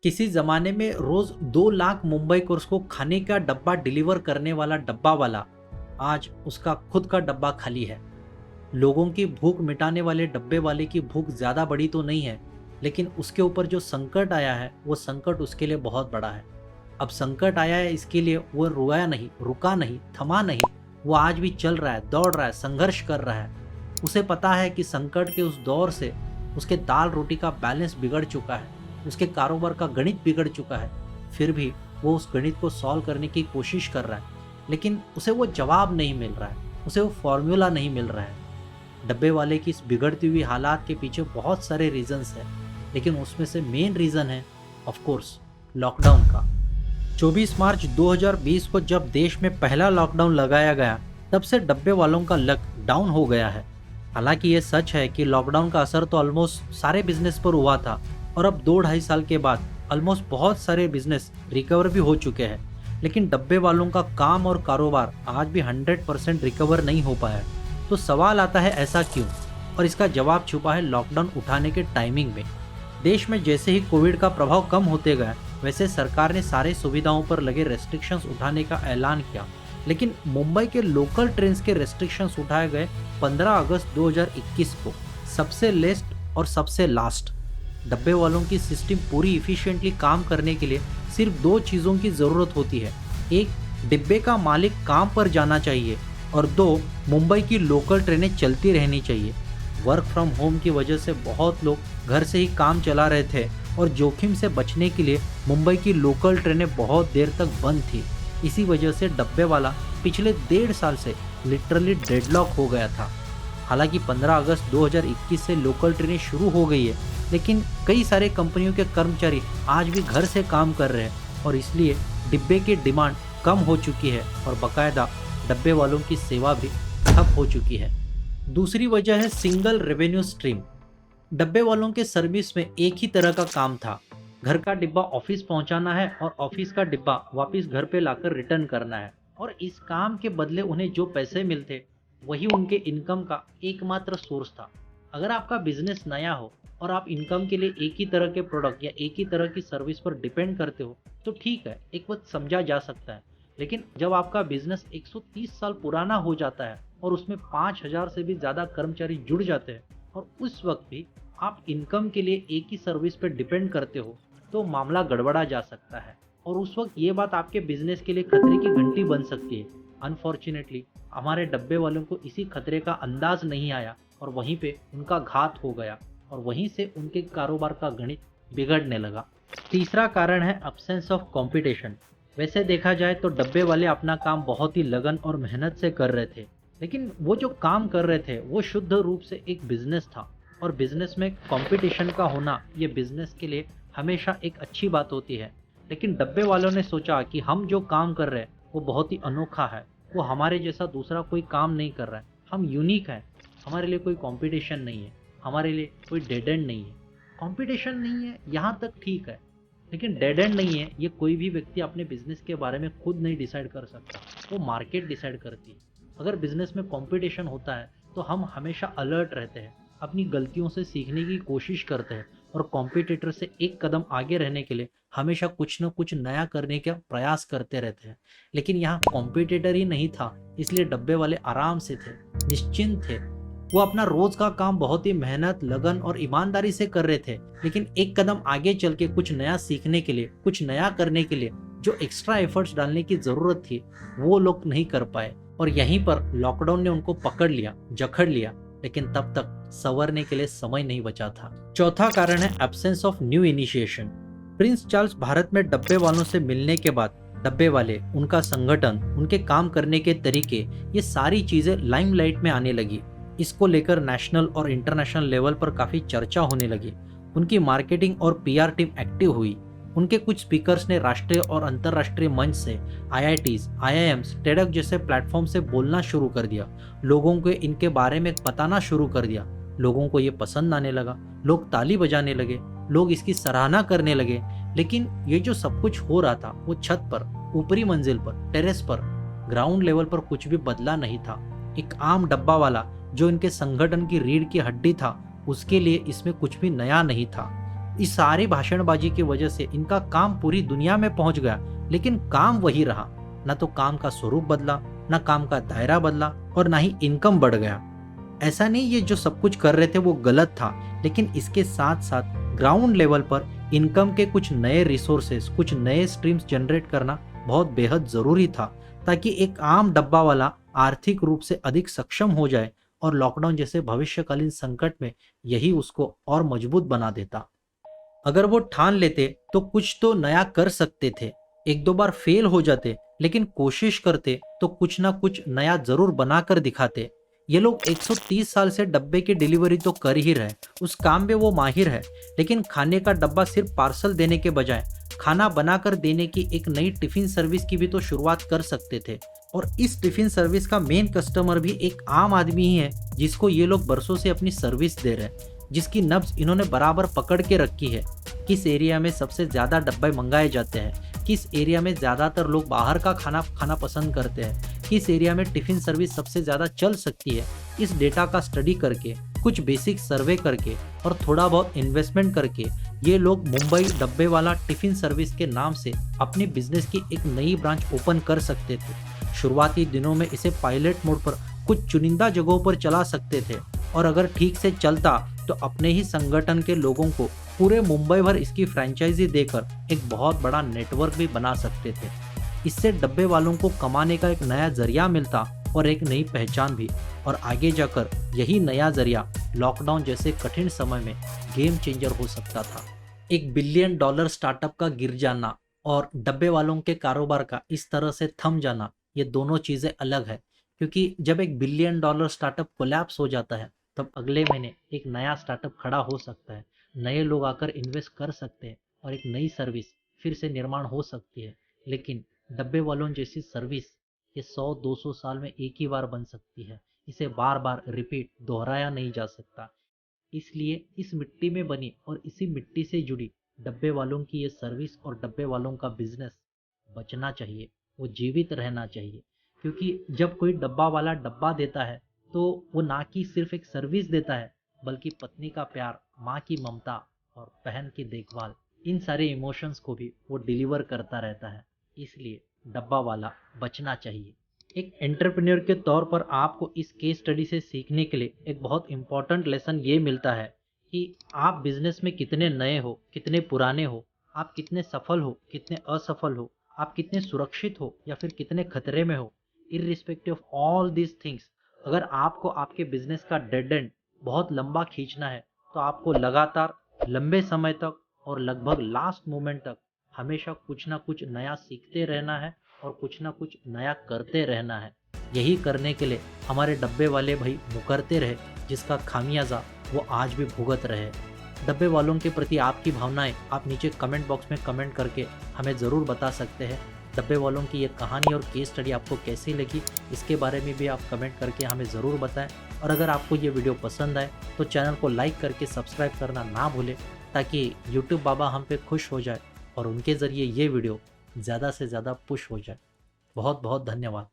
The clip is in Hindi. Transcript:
किसी ज़माने में रोज़ 2 लाख मुंबईकर्स को खाने का डब्बा डिलीवर करने वाला डब्बा वाला, आज उसका खुद का डब्बा खाली है। लोगों की भूख मिटाने वाले डब्बे वाले की भूख ज़्यादा बड़ी तो नहीं है, लेकिन उसके ऊपर जो संकट आया है, वो संकट उसके लिए बहुत बड़ा है। अब संकट आया है इसके लिए वो रोया नहीं, रुका नहीं, थमा नहीं, वो आज भी चल रहा है, दौड़ रहा है, संघर्ष कर रहा है। उसे पता है कि संकट के उस दौर से उसके दाल रोटी का बैलेंस बिगड़ चुका है, उसके कारोबार का गणित बिगड़ चुका है। फिर भी वो उस गणित को सॉल्व करने की कोशिश कर रहा है, लेकिन उसे वो जवाब नहीं मिल रहा है, उसे वो फॉर्मूला नहीं मिल रहा है। डब्बे वाले की इस बिगड़ती हुई हालात के पीछे बहुत सारे रीजंस हैं, लेकिन उसमें से मेन रीज़न है ऑफ कोर्स लॉकडाउन का। 24 मार्च 2020 को जब देश में पहला लॉकडाउन लगाया गया, तब से डब्बे वालों का लक डाउन हो गया है। हालांकि ये सच है कि लॉकडाउन का असर तो ऑलमोस्ट सारे बिजनेस पर हुआ था, और अब 2-2.5 साल के बाद ऑलमोस्ट बहुत सारे बिजनेस रिकवर भी हो चुके हैं, लेकिन डब्बे वालों का काम और कारोबार आज भी 100% रिकवर नहीं हो पाया है। तो सवाल आता है ऐसा क्यों, और इसका जवाब छुपा है लॉकडाउन उठाने के टाइमिंग में। देश में जैसे ही कोविड का प्रभाव कम होते गया, वैसे सरकार ने सारे सुविधाओं पर लगे रेस्ट्रिक्शंस उठाने का ऐलान किया, लेकिन मुंबई के लोकल ट्रेन्स के रेस्ट्रिक्शंस उठाए गए 15 अगस्त 2021 को, सबसे लेस्ट और सबसे लास्ट। डब्बे वालों की सिस्टम पूरी इफिशिएंटली काम करने के लिए सिर्फ 2 चीज़ों की ज़रूरत होती है। एक, डिब्बे का मालिक काम पर जाना चाहिए, और 2, मुंबई की लोकल ट्रेनें चलती रहनी चाहिए। वर्क फ्रॉम होम की वजह से बहुत लोग घर से ही काम चला रहे थे, और जोखिम से बचने के लिए मुंबई की लोकल ट्रेनें बहुत देर तक बंद थी। इसी वजह से डब्बे वाला पिछले 1.5 साल से लिटरली डेडलॉक हो गया था। हालांकि 15 अगस्त 2021 से लोकल ट्रेनें शुरू हो गई है, लेकिन कई सारे कंपनियों के कर्मचारी आज भी घर से काम कर रहे हैं, और इसलिए डिब्बे की डिमांड कम हो चुकी है, और बाकायदा डब्बे वालों की सेवा भी ठप हो चुकी है। दूसरी वजह है सिंगल रेवेन्यू स्ट्रीम। डब्बे वालों के सर्विस में एक ही तरह का काम था, घर का डिब्बा ऑफिस पहुंचाना है और ऑफिस का डिब्बा वापस घर पे लाकर रिटर्न करना है, और इस काम के बदले उन्हें जो पैसे मिलते वही उनके इनकम का एकमात्र सोर्स था। अगर आपका बिजनेस नया हो और आप इनकम के लिए एक ही तरह के प्रोडक्ट या एक ही तरह की सर्विस पर डिपेंड करते हो, तो ठीक है, एक वक्त समझा जा सकता है। लेकिन जब आपका बिजनेस 130 साल पुराना हो जाता है और उसमें 5000 से भी ज़्यादा कर्मचारी जुड़ जाते हैं, और उस वक्त भी आप इनकम के लिए एक ही सर्विस पर डिपेंड करते हो, तो मामला गड़बड़ा जा सकता है, और उस वक्त ये बात आपके बिजनेस के लिए खतरे की घंटी बन सकती है। अनफॉर्चुनेटली हमारे डब्बे वालों को इसी खतरे का अंदाज नहीं आया, और वहीं पे उनका घात हो गया, और वहीं से उनके कारोबार का गणित बिगड़ने लगा। तीसरा कारण है अब्सेंस ऑफ कंपटीशन। वैसे देखा जाए तो डब्बे वाले अपना काम बहुत ही लगन और मेहनत से कर रहे थे, लेकिन वो जो काम कर रहे थे वो शुद्ध रूप से एक बिजनेस था, और बिजनेस में कंपटीशन का होना ये बिजनेस के लिए हमेशा एक अच्छी बात होती है। लेकिन डब्बे वालों ने सोचा कि हम जो काम कर रहे हैं वो बहुत ही अनोखा है, वो हमारे जैसा दूसरा कोई काम नहीं कर रहा है, हम यूनिक हैं, हमारे लिए कोई कंपटीशन नहीं है, हमारे लिए कोई डेड एंड नहीं है। कंपटीशन नहीं है यहाँ तक ठीक है, लेकिन डेड एंड नहीं है ये कोई भी व्यक्ति अपने बिजनेस के बारे में खुद नहीं डिसाइड कर सकता, वो मार्केट डिसाइड करती है। अगर बिजनेस में कंपटीशन होता है तो हम हमेशा अलर्ट रहते हैं, अपनी गलतियों से सीखने की कोशिश करते हैं, और कॉम्पिटिटर से एक कदम आगे रहने के लिए हमेशा कुछ न कुछ नया करने का प्रयास करते रहते हैं। लेकिन यहाँ कॉम्पिटिटर ही नहीं था, इसलिए डब्बे वाले आराम से थे, निश्चिंत थे। वो अपना रोज का काम बहुत ही मेहनत, लगन और ईमानदारी से कर रहे थे, लेकिन एक कदम आगे चल के कुछ नया सीखने के लिए, कुछ नया करने के लिए जो एक्स्ट्रा एफर्ट्स डालने की जरूरत थी, वो लोग नहीं कर पाए, और यहीं पर लॉकडाउन ने उनको पकड़ लिया, जकड़ लिया, लेकिन तब तक संवरने के लिए समय नहीं बचा था। चौथा कारण है absence of new initiation. Prince Charles Bharat में डब्बे वालों से मिलने के बाद डब्बे वाले, उनका संगठन, उनके काम करने के तरीके, ये सारी चीजें लाइमलाइट में आने लगी। इसको लेकर नेशनल और इंटरनेशनल लेवल पर काफी चर्चा होने लगी। उनकी मार्केटिंग और पीआर टीम एक्टिव हुई। उनके कुछ स्पीकर्स ने राष्ट्रीय और अंतर्राष्ट्रीय मंच से, आईआईटीज, आईआईएम्स, टेडक जैसे प्लेटफॉर्म से बोलना शुरू कर दिया, लोगों को इनके बारे में बताना शुरू कर दिया। लोगों को ये पसंद आने लगा, लोग ताली बजाने लगे, लोग इसकी सराहना करने लगे। लेकिन ये जो सब कुछ हो रहा था वो छत पर, ऊपरी मंजिल पर, टेरेस पर, ग्राउंड लेवल पर कुछ भी बदला नहीं था। एक आम डब्बा वाला जो इनके संगठन की रीढ़ की हड्डी था, उसके लिए इसमें कुछ भी नया नहीं था। इस सारी भाषणबाजी की वजह से इनका काम पूरी दुनिया में पहुंच गया, लेकिन काम वही रहा। न तो काम का स्वरूप बदला, न काम का दायरा बदला और ना ही इनकम बढ़ गया। ऐसा नहीं ये जो सब कुछ कर रहे थे वो गलत था, लेकिन इसके साथ साथ ग्राउंड लेवल पर इनकम के कुछ नए रिसोर्सेस, कुछ नए स्ट्रीम्स जनरेट करना बहुत बेहद जरूरी था, ताकि एक आम डब्बा वाला आर्थिक रूप से अधिक सक्षम हो जाए और लॉकडाउन जैसे भविष्यकालीन संकट में यही उसको और मजबूत बना देता। अगर वो ठान लेते तो कुछ तो नया कर सकते थे। एक दो बार फेल हो जाते, लेकिन कोशिश करते तो कुछ ना कुछ नया जरूर बनाकर दिखाते। ये लोग 130 साल से डब्बे की डिलीवरी तो कर ही रहे, उस काम में वो माहिर है, लेकिन खाने का डब्बा सिर्फ पार्सल देने के बजाय खाना बनाकर देने की एक नई टिफिन सर्विस की भी तो शुरुआत कर सकते थे। और इस टिफिन सर्विस का मेन कस्टमर भी एक आम आदमी ही है, जिसको ये लोग बरसों से अपनी सर्विस दे रहे हैं, जिसकी नब्ज इन्होंने बराबर पकड़ के रखी है। किस एरिया में सबसे ज्यादा डब्बे मंगाए जाते हैं, किस एरिया में ज्यादातर लोग बाहर का खाना खाना पसंद करते हैं, किस एरिया में टिफिन सर्विस सबसे ज्यादा चल सकती है, इस डेटा का स्टडी करके, कुछ बेसिक सर्वे करके और थोड़ा बहुत इन्वेस्टमेंट करके ये लोग मुंबई डब्बे वाला टिफिन सर्विस के नाम से अपनी बिजनेस की एक नई ब्रांच ओपन कर सकते थे। शुरुआती दिनों में इसे पायलट मोड पर कुछ चुनिंदा जगहों पर चला सकते थे, और अगर ठीक से चलता तो अपने ही संगठन के लोगों को पूरे मुंबई भर इसकी फ्रेंचाइजी देकर एक बहुत बड़ा नेटवर्क भी बना सकते थे। इससे डब्बे वालों को कमाने का एक नया जरिया मिलता और एक नई पहचान भी, और आगे जाकर यही नया जरिया लॉकडाउन जैसे कठिन समय में गेम चेंजर हो सकता था। $1 बिलियन स्टार्टअप का गिर जाना और डब्बे वालों के कारोबार का इस तरह से थम जाना, ये दोनों चीज़ें अलग है। क्योंकि जब $1 बिलियन स्टार्टअप कोलैप्स हो जाता है, तब अगले महीने एक नया स्टार्टअप खड़ा हो सकता है, नए लोग आकर इन्वेस्ट कर सकते हैं और एक नई सर्विस फिर से निर्माण हो सकती है। लेकिन डब्बे वालों जैसी सर्विस ये 100-200 साल में एक ही बार बन सकती है, इसे बार बार रिपीट दोहराया नहीं जा सकता। इसलिए इस मिट्टी में बनी और इसी मिट्टी से जुड़ी डब्बे वालों की ये सर्विस और डब्बे वालों का बिजनेस बचना चाहिए, वो जीवित रहना चाहिए। क्योंकि जब कोई डब्बा वाला डब्बा देता है तो वो ना कि सिर्फ एक सर्विस देता है, बल्कि पत्नी का प्यार, माँ की ममता और बहन की देखभाल, इन सारे इमोशंस को भी वो डिलीवर करता रहता है। इसलिए डब्बा वाला बचना चाहिए। एक एंटरप्रेन्योर के तौर पर आपको इस केस स्टडी से सीखने के लिए एक बहुत इंपॉर्टेंट लेसन ये मिलता है कि आप बिजनेस में कितने नए हो, कितने पुराने हो, आप कितने सफल हो, कितने असफल हो, आप कितने सुरक्षित हो या फिर कितने खतरे में हो। Irrespective of all these things, अगर आपको आपके बिजनेस का डेड एंड बहुत लंबा खींचना है, तो आपको लगातार लंबे समय तक और लगभग लास्ट मोमेंट तक हमेशा कुछ ना कुछ नया सीखते रहना है और कुछ ना कुछ नया करते रहना है। यही करने के लिए हमारे डब्बे वाले भाई मुकरते रहे, जिसका खामियाजा वो आज भी भुगत रहे। डब्बे वालों के प्रति आपकी भावनाएं आप नीचे कमेंट बॉक्स में कमेंट करके हमें ज़रूर बता सकते हैं। डब्बे वालों की ये कहानी और केस स्टडी आपको कैसी लगी, इसके बारे में भी आप कमेंट करके हमें ज़रूर बताएं। और अगर आपको ये वीडियो पसंद आए तो चैनल को लाइक करके सब्सक्राइब करना ना भूलें, ताकि यूट्यूब बाबा हम पे खुश हो जाए और उनके ज़रिए ये वीडियो ज़्यादा से ज़्यादा पुश हो जाए। बहुत बहुत धन्यवाद।